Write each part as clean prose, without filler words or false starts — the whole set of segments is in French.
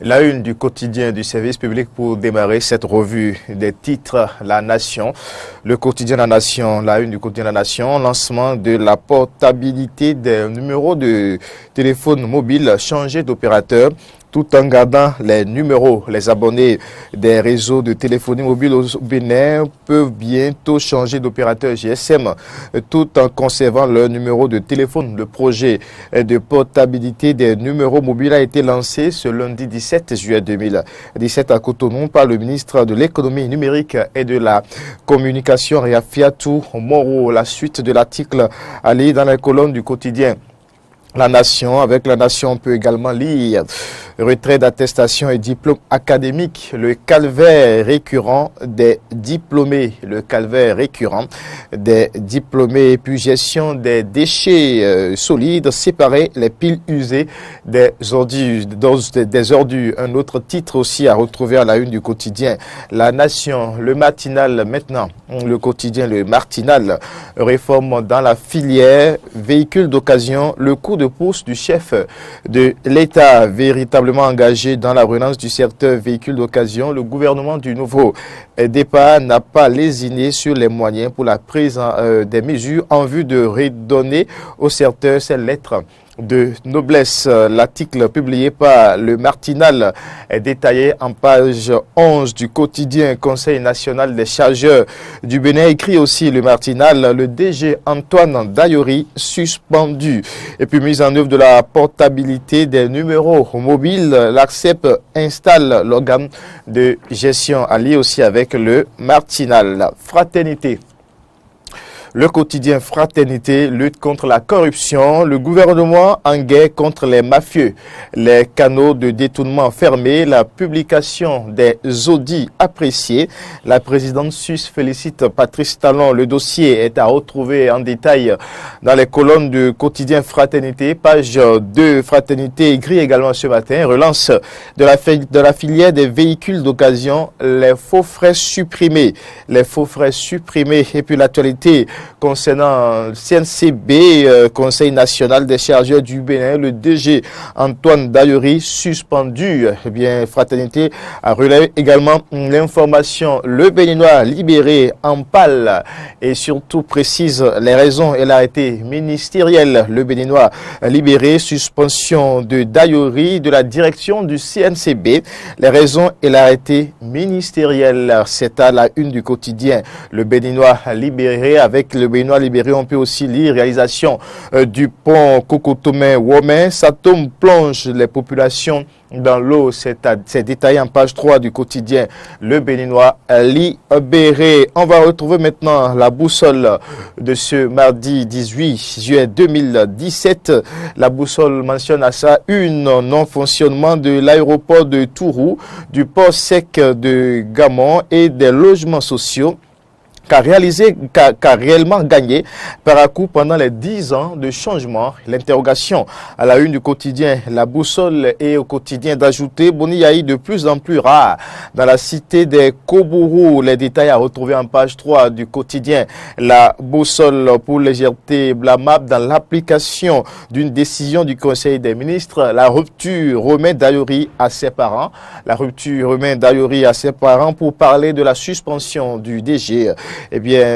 La une du quotidien du service public pour démarrer cette revue des titres La Nation. Le quotidien La Nation, la une du quotidien La Nation, lancement de la portabilité des numéros de téléphone mobile changés d'opérateur tout en gardant les numéros. Les abonnés des réseaux de téléphonie mobile au Bénin peuvent bientôt changer d'opérateur GSM tout en conservant leur numéro de téléphone. Le projet de portabilité des numéros mobiles a été lancé ce lundi 17 juillet 2017 à Cotonou par le ministre de l'économie numérique et de la communication Riafiatou Moro. La suite de l'article à lire dans la colonne du quotidien La Nation. Avec La Nation, on peut également lire retrait d'attestation et diplôme académique, le calvaire récurrent des diplômés, et puis gestion des déchets solides, séparer les piles usées des ordures. Un autre titre aussi à retrouver à la une du quotidien La Nation. Le matinal maintenant, le quotidien Le Martinal, réforme dans la filière véhicules d'occasion, le coup de pouce du chef de l'État véritablement engagé dans la relance du secteur véhicules d'occasion. Le gouvernement du nouveau départ n'a pas lésiné sur les moyens pour la prise des mesures en vue de redonner au secteur ses lettres de noblesse. L'article publié par le Martinal est détaillé en page 11 du quotidien Conseil national des chargeurs du Bénin. Écrit aussi le Martinal, le DG Antoine Dayori suspendu. Et puis mise en œuvre de la portabilité des numéros mobiles, l'ARCEP installe l'organe de gestion allié aussi avec le Martinal. Fraternité. Le quotidien Fraternité lutte contre la corruption. Le gouvernement en guerre contre les mafieux. Les canaux de détournement fermés. La publication des audits appréciés. La présidente suisse félicite Patrice Talon. Le dossier est à retrouver en détail dans les colonnes du quotidien Fraternité. Page 2, Fraternité écrit également ce matin. Relance de la filière des véhicules d'occasion. Les faux frais supprimés. Et puis l'actualité concernant CNCB, Conseil national des chargeurs du Bénin, le DG Antoine Dayori suspendu. Eh bien, Fraternité a relevé également l'information. Le Béninois libéré en pâle et surtout précise les raisons et l'arrêté ministériel. Le Béninois libéré, suspension de Dayori de la direction du CNCB. Les raisons et l'arrêté ministériel. C'est à la une du quotidien. Le Béninois libéré. Avec le Béninois libéré, on peut aussi lire réalisation du pont Cocotomé-Women. Satom plonge les populations dans l'eau. C'est détaillé en page 3 du quotidien Le Béninois libéré. On va retrouver maintenant la boussole de ce mardi 18 juillet 2017. La boussole mentionne à ça une non-fonctionnement de l'aéroport de Tourou, du port sec de Gamon et des logements sociaux qu'a réellement gagné Paracou pendant les 10 ans de changement. L'interrogation à la une du quotidien La Boussole et au quotidien d'ajouter Boniaï de plus en plus rare dans la cité des Kobourou. Les détails à retrouver en page 3 du quotidien La Boussole pour légèreté blâmable dans l'application d'une décision du Conseil des ministres. La rupture remet Dayori à ses parents. Pour parler de la suspension du DG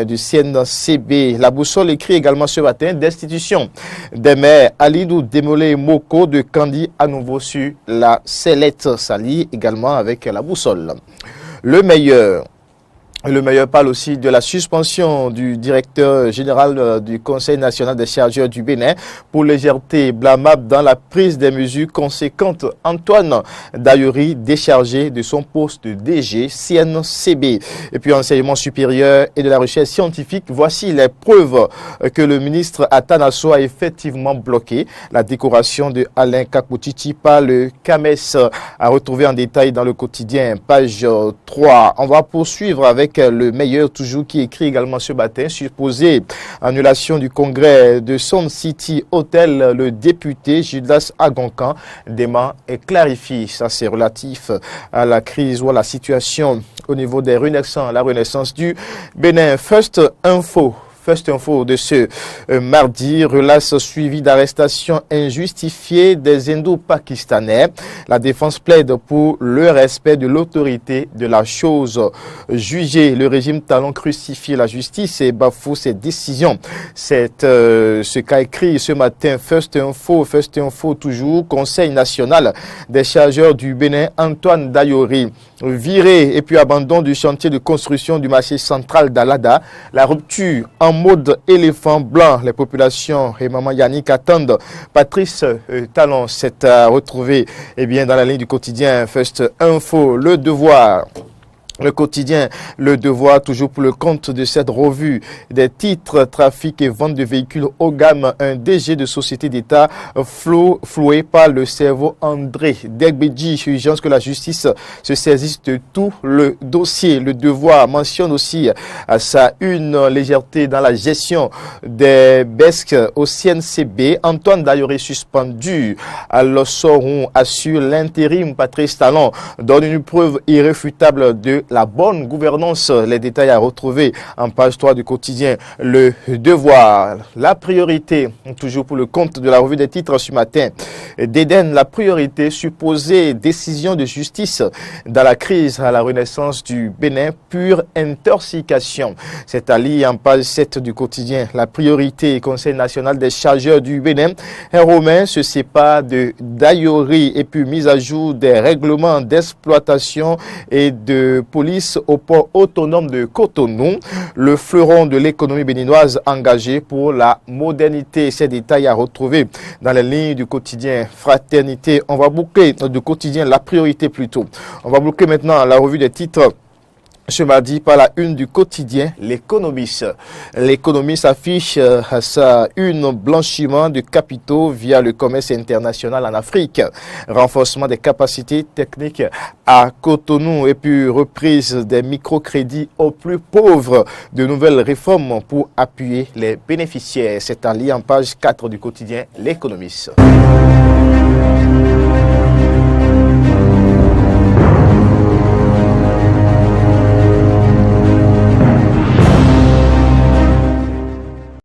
du CNCB. La Boussole écrit également ce matin destitution des maires Alidou Démolé Moko de Kandi à nouveau sur la sellette. Ça lie également avec La Boussole. Le meilleur parle aussi de la suspension du directeur général du Conseil national des chargeurs du Bénin pour légèreté blâmable dans la prise des mesures conséquentes. Antoine Dayori déchargé de son poste de DG CNCB. Et puis enseignement supérieur et de la recherche scientifique. Voici les preuves que le ministre Atanasso a effectivement bloqué. La décoration de Alain Kakoutiti par le CAMES à retrouver en détail dans le quotidien page 3. On va poursuivre avec le meilleur toujours qui écrit également ce matin, supposée annulation du congrès de Sun City Hotel. Le député Judas Agoncan dément et clarifie. Ça, c'est relatif à la crise ou à la situation au niveau des renaissances, la renaissance du Bénin. First Info First Info de ce mardi, relâche suivi d'arrestations injustifiées des Indo-Pakistanais. La défense plaide pour le respect de l'autorité de la chose jugée. Le régime Talon crucifie la justice et bafoue ses décisions. C'est ce qu'a écrit ce matin First Info toujours, Conseil national des chargeurs du Bénin, Antoine Dayori. Viré et puis abandon du chantier de construction du marché central d'Alada. La rupture en mode éléphant blanc. Les populations et Maman Yannick attendent Patrice Talon. C'est à retrouver dans la ligne du quotidien First Info. Le Devoir. Le quotidien Le Devoir, toujours pour le compte de cette revue des titres, trafic et vente de véhicules haut gamme, un DG de société d'État floué par le cerveau André Degbedji. Urgence que la justice se saisisse de tout le dossier. Le Devoir mentionne aussi à sa une légèreté dans la gestion des BESC au CNCB. Antoine Dayori suspendu. Alors Soron assure l'intérim. Patrice Talon donne une preuve irréfutable de la bonne gouvernance. Les détails à retrouver en page 3 du quotidien Le Devoir. La priorité, toujours pour le compte de la revue des titres ce matin, d'Éden, la priorité supposée décision de justice dans la crise à la renaissance du Bénin, pure intoxication. C'est à lire en page 7 du quotidien. La priorité, Conseil national des chargeurs du Bénin. Un Romain se sépare de Dayori et puis mise à jour des règlements d'exploitation et de police au port autonome de Cotonou, le fleuron de l'économie béninoise engagé pour la modernité. Ces détails à retrouver dans les lignes du quotidien Fraternité. On va boucler du quotidien La Priorité plutôt. On va boucler maintenant la revue des titres ce mardi par la une du quotidien L'Économiste. L'Économiste affiche à sa une blanchiment de capitaux via le commerce international en Afrique, renforcement des capacités techniques à Cotonou et puis reprise des microcrédits aux plus pauvres, de nouvelles réformes pour appuyer les bénéficiaires. C'est à lire en page 4 du quotidien L'Économiste.